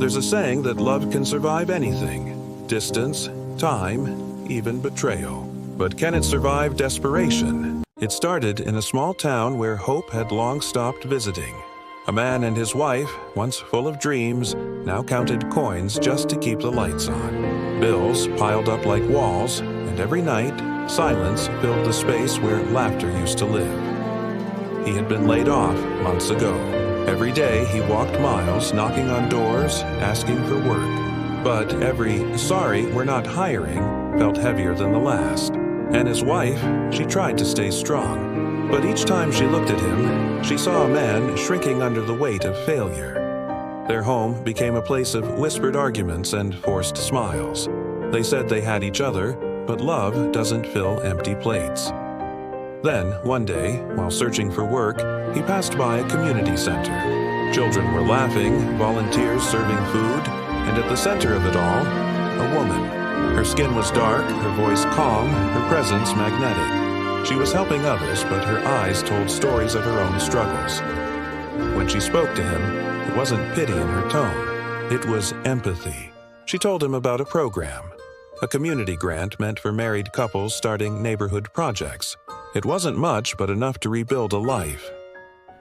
There's a saying that love can survive anything: distance, time, even betrayal. But can it survive desperation? It started in a small town where hope had long stopped visiting. A man and his wife, once full of dreams, now counted coins just to keep the lights on. Bills piled up like walls, and every night, silence filled the space where laughter used to live. He had been laid off months ago. Every day he walked miles, knocking on doors, asking for work. But every "sorry, we're not hiring" felt heavier than the last. And his wife, she tried to stay strong. But each time she looked at him, she saw a man shrinking under the weight of failure. Their home became a place of whispered arguments and forced smiles. They said they had each other, but love doesn't fill empty plates. Then, one day, while searching for work, he passed by a community center. Children were laughing, volunteers serving food, and at the center of it all, a woman. Her skin was dark, her voice calm, her presence magnetic. She was helping others, but her eyes told stories of her own struggles. When she spoke to him, it wasn't pity in her tone. It was empathy. She told him about a program, a community grant meant for married couples starting neighborhood projects. It wasn't much, but enough to rebuild a life.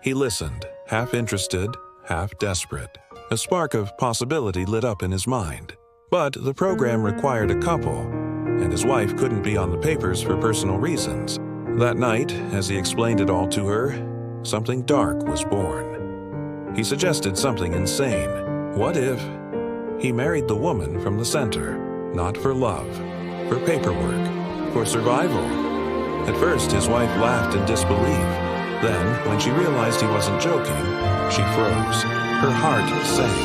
He listened, half interested, half desperate. A spark of possibility lit up in his mind. But the program required a couple, and his wife couldn't be on the papers for personal reasons. That night, as he explained it all to her, something dark was born. He suggested something insane. What if he married the woman from the center, not for love, for paperwork, for survival? At first, his wife laughed in disbelief. Then, when she realized he wasn't joking, she froze. Her heart sank,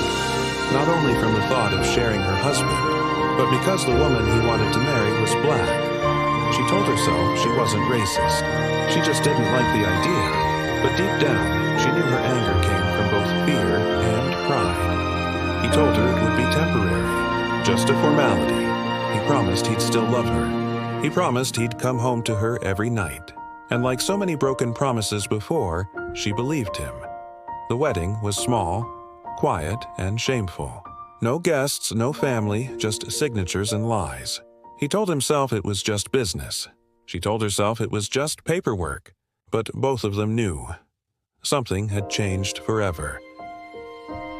not only from the thought of sharing her husband, but because the woman he wanted to marry was black. She told herself she wasn't racist. She just didn't like the idea. But deep down, she knew her anger came from both fear and pride. He told her it would be temporary, just a formality. He promised he'd still love her. He promised he'd come home to her every night. And like so many broken promises before, she believed him. The wedding was small, quiet, and shameful. No guests, no family, just signatures and lies. He told himself it was just business. She told herself it was just paperwork. But both of them knew. Something had changed forever.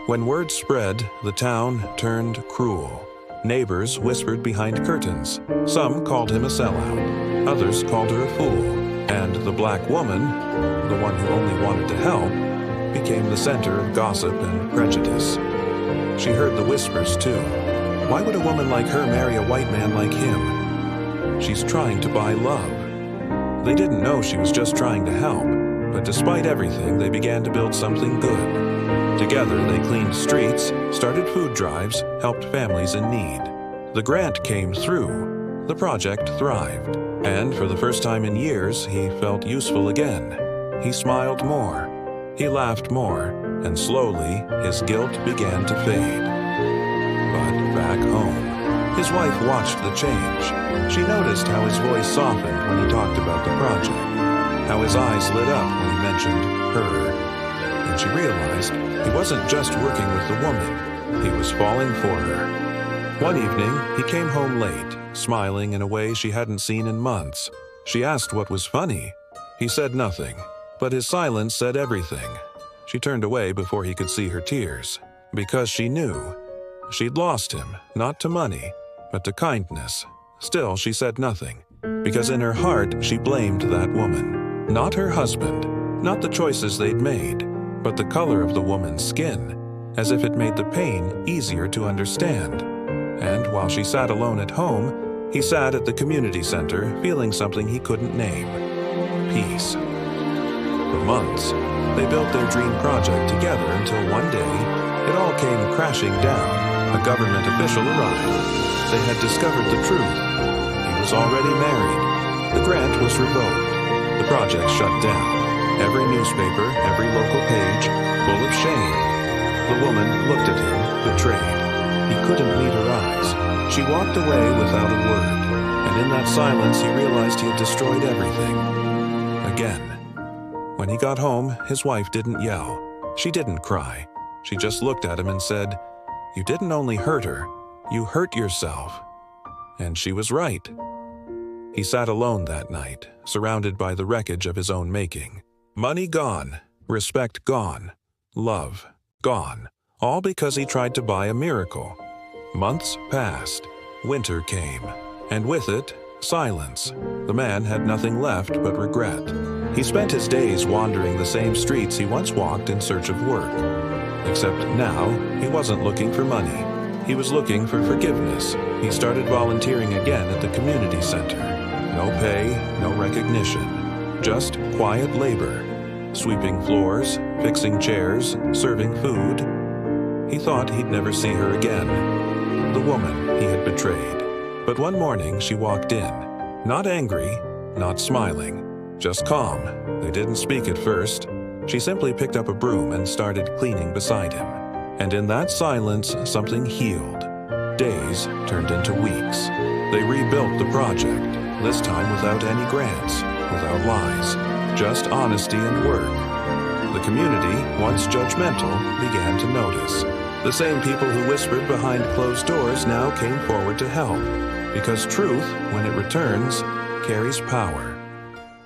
When word spread, the town turned cruel. Neighbors whispered behind curtains. Some called him a sellout. Others called her a fool. And the black woman, the one who only wanted to help, became the center of gossip and prejudice. She heard the whispers, too. Why would a woman like her marry a white man like him? She's trying to buy love. They didn't know she was just trying to help, but despite everything, they began to build something good. Together, they cleaned streets, started food drives, helped families in need. The grant came through. The project thrived. And for the first time in years, he felt useful again. He smiled more. He laughed more, and slowly, his guilt began to fade. But back home, his wife watched the change. She noticed how his voice softened when he talked about the project, how his eyes lit up when he mentioned her. And she realized he wasn't just working with the woman, he was falling for her. One evening, he came home late, smiling in a way she hadn't seen in months. She asked what was funny. He said nothing. But his silence said everything. She turned away before he could see her tears, because she knew. She'd lost him, not to money, but to kindness. Still, she said nothing, because in her heart she blamed that woman. Not her husband, not the choices they'd made, but the color of the woman's skin, as if it made the pain easier to understand. And while she sat alone at home, he sat at the community center, feeling something he couldn't name: peace. For months, they built their dream project together until one day, it all came crashing down. A government official arrived. They had discovered the truth. He was already married. The grant was revoked. The project shut down. Every newspaper, every local page, full of shame. The woman looked at him, betrayed. He couldn't meet her eyes. She walked away without a word. And in that silence, he realized he had destroyed everything. Again. When he got home, his wife didn't yell. She didn't cry. She just looked at him and said, "You didn't only hurt her, you hurt yourself." And she was right. He sat alone that night, surrounded by the wreckage of his own making. Money gone, respect gone, love gone, all because he tried to buy a miracle. Months passed, winter came, and with it, silence. The man had nothing left but regret. He spent his days wandering the same streets he once walked in search of work. Except now, he wasn't looking for money. He was looking for forgiveness. He started volunteering again at the community center. No pay, no recognition. Just quiet labor. Sweeping floors, fixing chairs, serving food. He thought he'd never see her again. The woman he had betrayed. But one morning she walked in. Not angry, not smiling. Just calm. They didn't speak at first. She simply picked up a broom and started cleaning beside him. And in that silence, something healed. Days turned into weeks. They rebuilt the project, this time without any grants, without lies, just honesty and work. The community, once judgmental, began to notice. The same people who whispered behind closed doors now came forward to help, because truth, when it returns, carries power.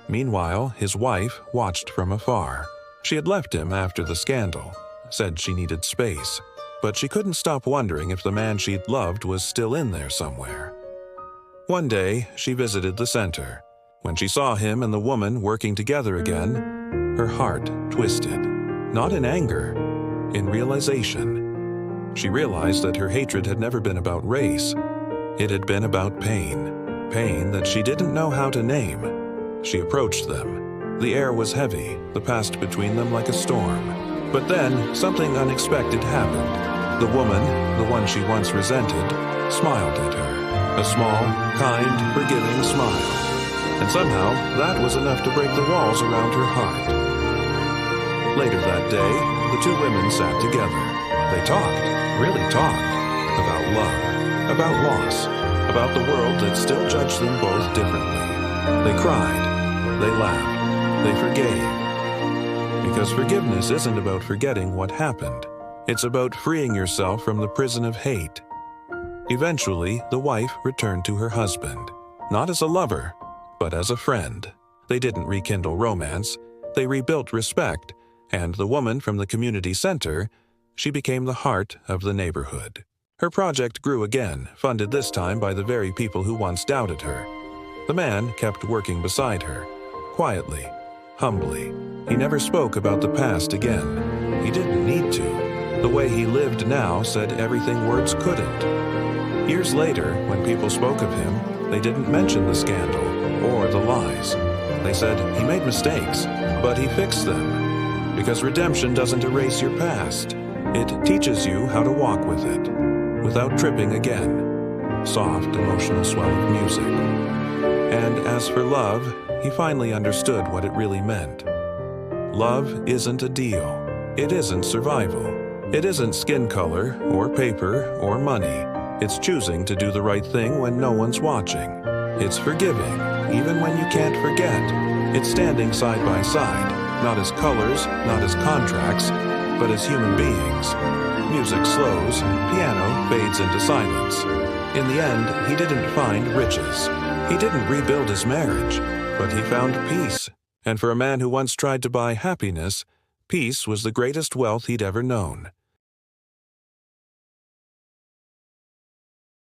Meanwhile, his wife watched from afar. She had left him after the scandal, said she needed space, but she couldn't stop wondering if the man she'd loved was still in there somewhere. One day, she visited the center. When she saw him and the woman working together again, her heart twisted. Not in anger, in realization. She realized that her hatred had never been about race. It had been about pain. Pain that she didn't know how to name. She approached them. The air was heavy, the past between them like a storm. But then, something unexpected happened. The woman, the one she once resented, smiled at her. A small, kind, forgiving smile. And somehow, that was enough to break the walls around her heart. Later that day, the two women sat together. They talked, really talked, about love, about loss, about the world that still judged them both differently. They cried, they laughed, they forgave. Because forgiveness isn't about forgetting what happened. It's about freeing yourself from the prison of hate. Eventually, the wife returned to her husband, not as a lover, but as a friend. They didn't rekindle romance, they rebuilt respect, and the woman from the community center, she became the heart of the neighborhood. Her project grew again, funded this time by the very people who once doubted her. The man kept working beside her, quietly, humbly. He never spoke about the past again. He didn't need to. The way he lived now said everything words couldn't. Years later, when people spoke of him, they didn't mention the scandal or the lies. They said he made mistakes, but he fixed them. Because redemption doesn't erase your past. It teaches you how to walk with it, without tripping again. Soft, emotional swell of music. And as for love, he finally understood what it really meant. Love isn't a deal. It isn't survival. It isn't skin color, or paper, or money. It's choosing to do the right thing when no one's watching. It's forgiving, even when you can't forget. It's standing side by side, not as colors, not as contracts, but as human beings. Music slows, piano fades into silence. In the end, he didn't find riches. He didn't rebuild his marriage, but he found peace. And for a man who once tried to buy happiness, peace was the greatest wealth he'd ever known.